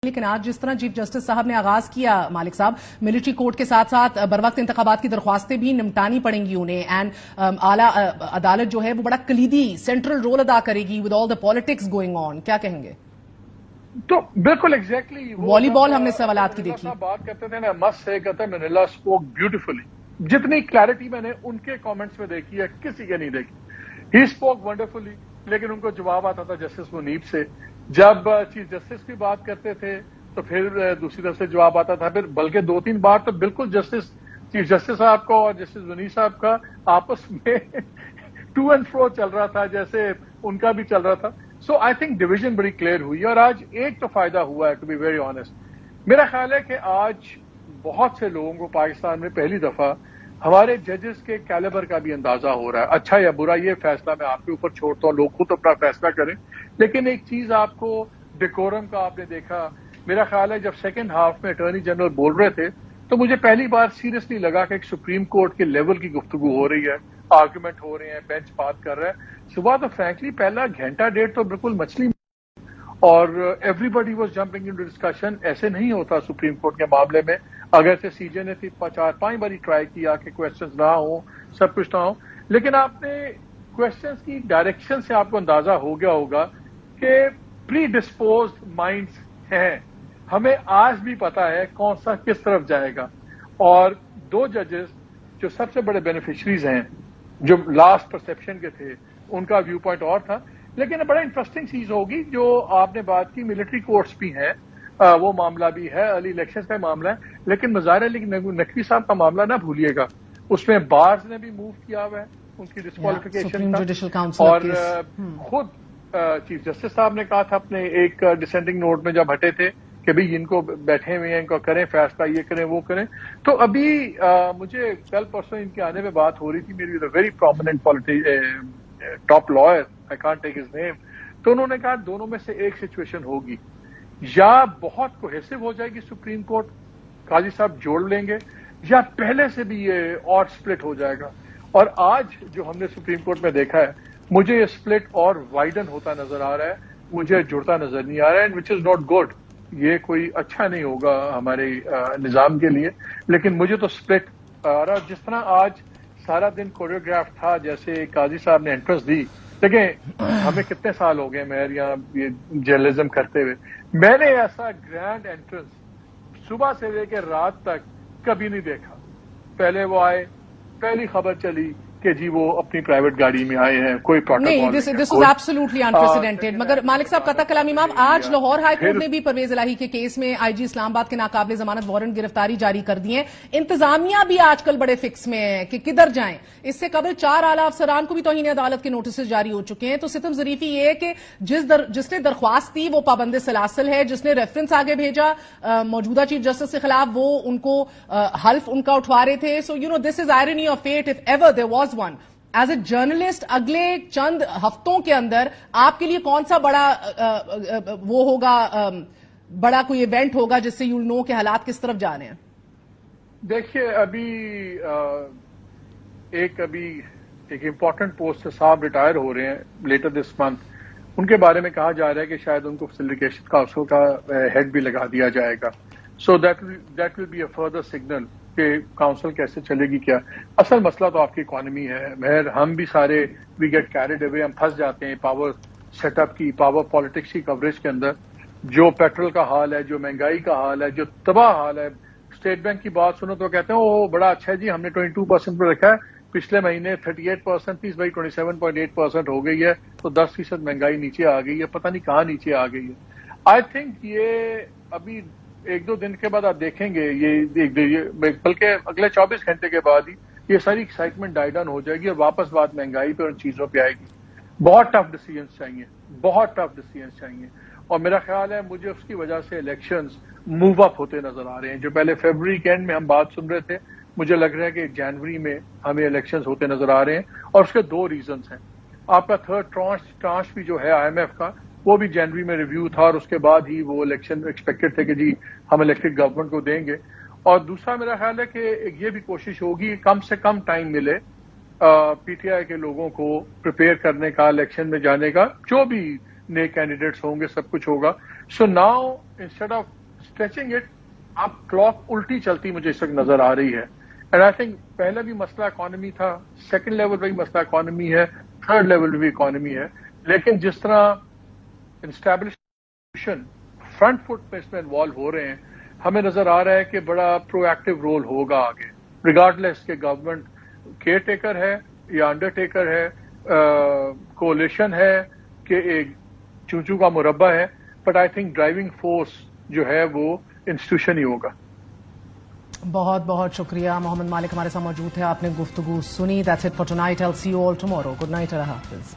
لیکن آج جس طرح چیف جسٹس صاحب نے آغاز کیا مالک صاحب ملٹری کورٹ کے ساتھ ساتھ بروقت انتخابات کی درخواستیں بھی نمٹانی پڑیں گی انہیں اینڈ اعلیٰ عدالت جو ہے وہ بڑا کلیدی سینٹرل رول ادا کرے گی with all the politics going on. کیا کہیں گے؟ تو بالکل ایگزیکٹلی والی بال ہم نے سوالات کی دیکھی بات کرتے تھے نا مس سے کہتے ہیں منیلا اسپوک بیوٹیفلی. جتنی کلیرٹی میں نے ان کے کامنٹس میں دیکھی ہے کسی کے نہیں دیکھی. ہی اسپوک ونڈرفلی لیکن ان کو جواب آتا تھا جسٹس منیب سے. جب چیف جسٹس کی بات کرتے تھے تو پھر دوسری طرف سے جواب آتا تھا. پھر بلکہ 2-3 بار تو بالکل چیف جسٹس صاحب کو اور جسٹس منیب صاحب کا آپس میں ٹو اینڈ فرو چل رہا تھا جیسے ان کا بھی چل رہا تھا. سو آئی تھنک ڈویژن بڑی کلیئر ہوئی اور آج ایک تو فائدہ ہوا ہے ٹو بی ویری آنےسٹ. میرا خیال ہے کہ آج بہت سے لوگوں کو پاکستان میں پہلی دفعہ ہمارے ججز کے کیلیبر کا بھی اندازہ ہو رہا ہے. اچھا یا برا یہ فیصلہ میں آپ کے اوپر چھوڑتا ہوں, لوگ خود اپنا فیصلہ کریں. لیکن ایک چیز آپ کو ڈیکورم کا آپ نے دیکھا. میرا خیال ہے جب سیکنڈ ہاف میں اٹارنی جنرل بول رہے تھے تو مجھے پہلی بار سیریسلی لگا کہ ایک سپریم کورٹ کے لیول کی گفتگو ہو رہی ہے, آرگومنٹ ہو رہے ہیں, بینچ بات کر رہا ہے. صبح تو فرینکلی پہلا گھنٹہ ڈیڑھ تو بالکل مچھلی اور everybody was jumping in discussion. ایسے نہیں ہوتا سپریم کورٹ کے معاملے میں. اگر سے سی جے نے 4-5 باری ٹرائی کیا کہ کوشچنز نہ ہوں, سب کچھ نہ ہو, لیکن آپ نے کوشچنز کی ڈائریکشن سے آپ کو اندازہ ہو گیا ہوگا کہ پری ڈسپوزڈ مائنڈز ہیں. ہمیں آج بھی پتا ہے کون سا کس طرف جائے گا. اور 2 ججز جو سب سے بڑے بینیفیشریز ہیں جو لاسٹ پرسپشن کے تھے ان کا ویو پوائنٹ اور تھا. لیکن بڑا انٹرسٹنگ چیز ہوگی جو آپ نے بات کی, ملٹری کورٹس بھی ہیں, وہ معاملہ بھی ہے, ارلی الیکشن کا معاملہ ہے. لیکن مظاہر علی نقوی صاحب کا معاملہ نہ بھولیے گا, اس میں بارز نے بھی موو کیا ہوا ہے, ان کی ڈسکوالیفیکیشن تھا. اور خود چیف جسٹس صاحب نے کہا تھا اپنے ایک ڈسینڈنگ نوٹ میں جب ہٹے تھے کہ بھئی ان کو بیٹھے ہوئے ہیں, ان کو کریں فیصلہ, یہ کریں وہ کریں. تو ابھی مجھے کل پرسوں ان کے آنے میں بات ہو رہی تھی میری very prominent top lawyer, I can't take his name. تو انہوں نے کہا دونوں میں سے ایک سچویشن ہوگی, یا بہت کوہیسو ہو جائے گی سپریم کورٹ, قاضی صاحب جوڑ لیں گے, یا پہلے سے بھی یہ اور سپلٹ ہو جائے گا. اور آج جو ہم نے سپریم کورٹ میں دیکھا ہے مجھے یہ سپلٹ اور وائڈن ہوتا نظر آ رہا ہے, مجھے جڑتا نظر نہیں آ رہا ہے, وچ از ناٹ گڈ. یہ کوئی اچھا نہیں ہوگا ہمارے نظام کے لیے. لیکن مجھے تو سپلٹ آ رہا, جس طرح آج سارا دن کوریوگراف تھا جیسے قاضی صاحب نے انٹرنس دی. دیکھیں ہمیں کتنے سال ہو گئے مہر یہاں یہ جرنلزم کرتے ہوئے, میں نے ایسا گرینڈ انٹرنس صبح سے لے کے رات تک کبھی نہیں دیکھا. پہلے وہ آئے, پہلی خبر چلی کہ جی وہ اپنی پرائیویٹ گاڑی میں آئے ہیں, کوئی پروٹوکول نہیں. This was absolutely unprecedented. مگر مالک صاحب قطع کلامی امام, آج لاہور ہائی کورٹ نے بھی پرویز الہی کے کیس میں آئی جی اسلام آباد کے ناقابل ضمانت وارنٹ گرفتاری جاری کر دی ہیں. انتظامیہ بھی آج کل بڑے فکس میں ہے کہ کدھر جائیں. اس سے قبل 4 اعلیٰ افسران کو بھی توہین عدالت کے نوٹسز جاری ہو چکے ہیں. تو ستم ظریفی یہ ہے کہ جس نے درخواست دی وہ پابند سلاسل ہے, جس نے ریفرنس آگے بھیجا موجودہ چیف جسٹس کے خلاف وہ ان کو حلف ان کا اٹھوا رہے تھے. So this is irony of fate if ever there was one. As a journalist اگلے چند ہفتوں کے اندر آپ کے لیے کون سا بڑا وہ ہوگا, بڑا کوئی ایونٹ ہوگا جس سے یو نو کہ حالات کس طرف جا رہے ہیں؟ دیکھیے ابھی ایک امپورٹنٹ پوسٹ سے صاحب ریٹائر ہو رہے ہیں لیٹر دس منتھ. ان کے بارے میں کہا جا رہا ہے کہ شاید ان کو فیسیلیٹیشن کاؤنسل کا ہیڈ بھی لگا دیا جائے گا. So that will be a further signal کہ کاؤنسل کیسے چلے گی. کیا اصل مسئلہ تو آپ کی اکانومی ہے. مہر ہم بھی سارے وی گیٹ کیریڈ اوے, ہم پھنس جاتے ہیں پاور سیٹ اپ کی, پاور پالیٹکس کی کوریج کے اندر. جو پیٹرول کا حال ہے, جو مہنگائی کا حال ہے, جو تباہ حال ہے. اسٹیٹ بینک کی بات سنو تو کہتے ہیں وہ بڑا اچھا ہے جی, ہم نے 22% پہ رکھا ہے, پچھلے مہینے 38% تھی, اس بھائی 27.8% ہو گئی ہے, تو 10% مہنگائی نیچے آ گئی ہے. پتہ نہیں کہاں نیچے آ گئی ہے. آئی تھنک یہ ابھی 1-2 دن کے بعد آپ دیکھیں گے, یہ بلکہ اگلے 24 گھنٹے کے بعد ہی یہ ساری ایکسائٹمنٹ ڈائی ڈاؤن ہو جائے گی اور واپس بات مہنگائی پہ اور ان چیزوں پہ آئے گی. بہت ٹف ڈیسیژنز چاہیے, بہت ٹف ڈیسیژنز چاہیے. اور میرا خیال ہے مجھے اس کی وجہ سے الیکشنز موو اپ ہوتے نظر آ رہے ہیں. جو پہلے فیبروری کے اینڈ میں ہم بات سن رہے تھے, مجھے لگ رہا ہے کہ جنوری میں ہمیں الیکشنز ہوتے نظر آ رہے ہیں. اور اس کے 2 ریزنز ہیں. آپ کا 3rd ٹرانش بھی جو ہے آئی ایم ایف کا, وہ بھی جنوری میں ریویو تھا اور اس کے بعد ہی وہ الیکشن ایکسپیکٹڈ تھے کہ جی ہم الیکٹڈ گورنمنٹ کو دیں گے. اور دوسرا میرا خیال ہے کہ یہ بھی کوشش ہوگی کم سے کم ٹائم ملے پی ٹی آئی کے لوگوں کو پریپیئر کرنے کا, الیکشن میں جانے کا. جو بھی نئے کینڈیڈیٹس ہوں گے سب کچھ ہوگا. So now instead of stretching it آپ کلاک الٹی چلتی مجھے اس وقت نظر آ رہی ہے. اینڈ آئی تھنک پہلا بھی مسئلہ اکانومی تھا, سیکنڈ لیول پہ بھی مسئلہ اکانومی ہے, تھرڈ لیول پہ بھی اکانومی ہے, لیکن جس طرح انسٹیبلشن فرنٹ فٹ پہ اس میں انوالو ہو رہے ہیں, ہمیں نظر آ رہا ہے کہ بڑا پرو ایکٹیو رول ہوگا آگے, ریگارڈلیس کہ گورنمنٹ کیئر ٹیکر ہے یا انڈر ٹیکر ہے, کولیشن ہے کہ ایک چونچو کا مربع ہے, but I think driving force جو ہے وہ انسٹیٹیوشن ہی ہوگا. بہت بہت شکریہ. محمد مالک ہمارے ساتھ موجود تھے, آپ نے گفتگو سنی. That's it for tonight. I'll see you all tomorrow. Good night. Allah حافظ.